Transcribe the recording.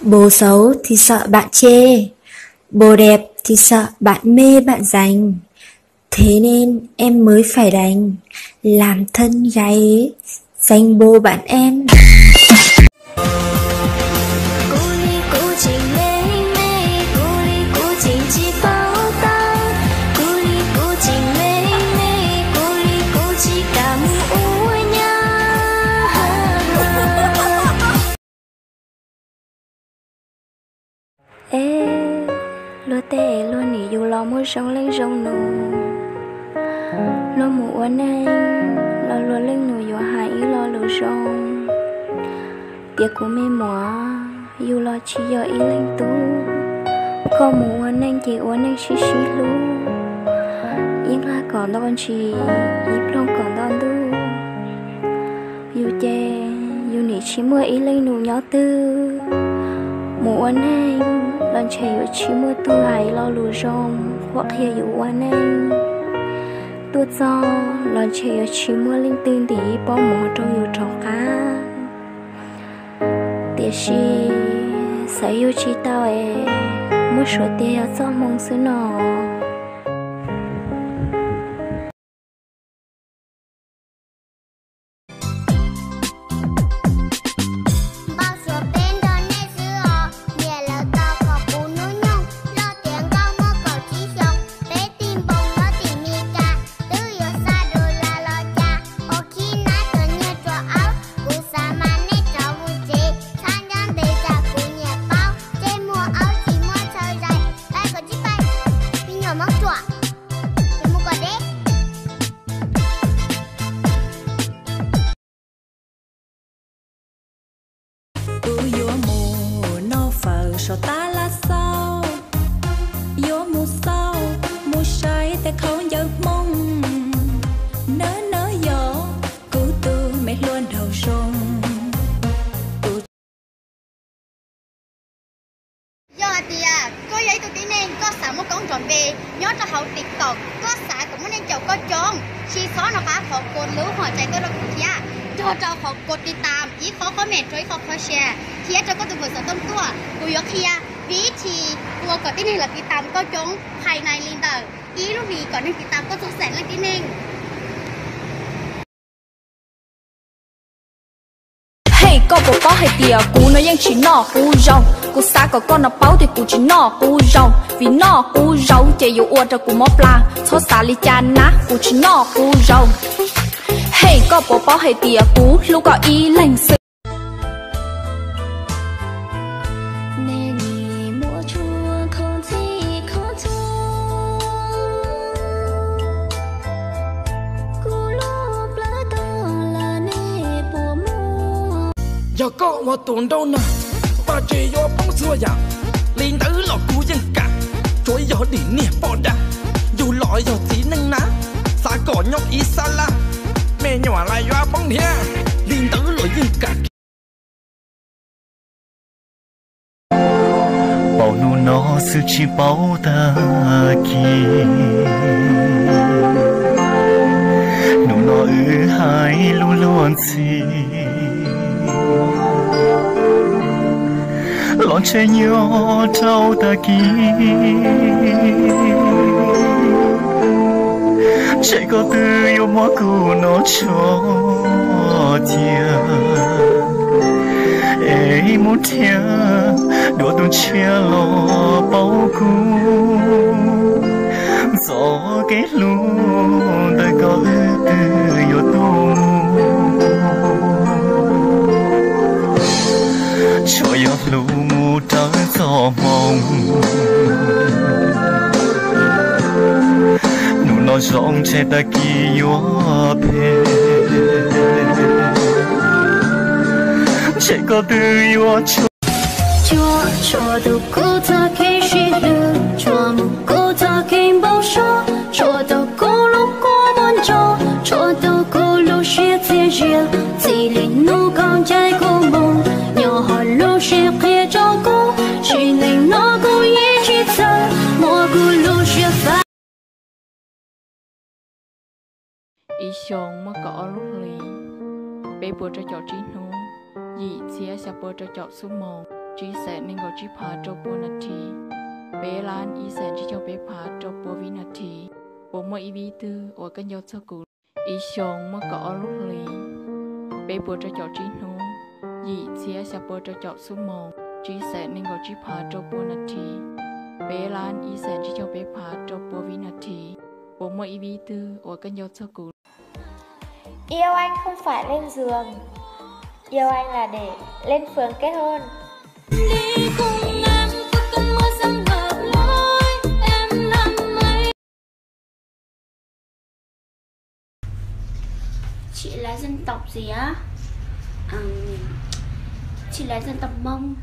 Bố xấu thì sợ bạn chê, bố đẹp thì sợ bạn mê bạn giành. Thế nên em mới phải đành làm thân gái ấy, dành bố bạn em. Ê, lúa tê lúa nỉ dù lo mua sống lên rồng nụ lúa mù anh lo lúa lên nụ dù hãy lo lúa rồng tiệc của mẹ mùa dù lo chỉ giờ ý lên tú có mù anh chỉ anh xí xí lú yên là còn đó con chỉ nhịp lòng còn đó đu dù chè dù nỉ chỉ mưa ý lên nụ nhỏ tư mù anh lần chạy ở chỉ mưa tôi hay lo lù rong hoặc hiện dụ anh tôi cho lần chạy ở chỉ mưa linh tinh đi bỏ mỏ trong nhiều trồng cá tiếc gì sẽ yêu chỉ tao mua số tiền cho mong xứ nọ. Cho ta là sao vô mùa sau mùa say ta không giấc mong nỡ gió cứu tư mẹ luôn đầu sông giờ thì có giấy tôi tin nên có xã một con tròn về nhớ cho hậu TikTok có xã cũng muốn nên chậu có tròn chi khó nó phá họ cột lú họ chạy tôi đâu cũng chia cho họ cột đi tามý khó có mẹ trôi khó share thì cho có từ vừa sở tâm tua tôi có kia ví thì tôi có tin này là đi tามcó tròn hai này lên tờ ý lúc vì có nên đi tามcó số sẻ lên tin nên hey có bộ có hay tiệt cú nóยังchỉ nọ cú rồng cú xa có con nó báo thì cú chỉ nọ cú rồng vì nọ cú rồng chỉ yêu uất cho cú móp la cho xa li chan ná cú chỉ nọ cú rồng hey có bộ có hay tiệt cú lúc có ý lành sự giờ có một tuần đâu nè ba chị vô bóng xua dạ liền tử lọ cú dân cả chuối gió đi nè bỏ đà dù lọ gió tí nâng ná xa cỏ nhóc ý xa la mẹ nhỏ lại vô bóng nè liền tử lọ dân cả bao nụ nó sự chỉ bao ta kia nụ nó hai luôn luôn gì lon che nhỏ trâu ta kia chạy có từ yêu mó cụ nó cho tia ấy muốn tia đua tuần chia lo bao cũ gió cái luôn ta có từ yêu tu cho yêu lu mu trở gió mong nụ nó rong che ta kia pe che có từ yêu cho đâu cô ta khi suy tư cho một cô ta khi bao số cho đâu cô lúc cô muốn cho đâu cô lúc sẽ thế riêng chỉ lên nụ con trai cô mong nhỏ họ lúc sẽ kia cho cô chỉ lên nó cô ý chỉ sợ mua cô lúc sẽ phá ý xong mà có lúc lì bé bữa cho chọn trí nô dị chia sẽ bữa cho chọn số 1 chỉ sẽ nên có chỉ phá cho bốnนาทีbé lan ý sẽ chỉ cho bé phá cho bốn viนาทีbố mỗi ý vi tư ở cái nhau cho cụ ý xong mà có lúc lì bé bố cho chọn chỉ nô dị chia sẽ bố cho chọn số màu chỉ sẽ nên có chỉ phá cho bốnนาทีbé lan ý sẽ chỉ cho bé phá cho bốn viนาทีbố mỗi ý vi tư ở cái nhau cho cụ yêu anh không phải lên giường, yêu anh là để lên phường kết hôn. Đi cùng em có cơn mưa răng hợp lối em năm mấy. Chị là dân tộc gì á? Chị là dân tộc Mông.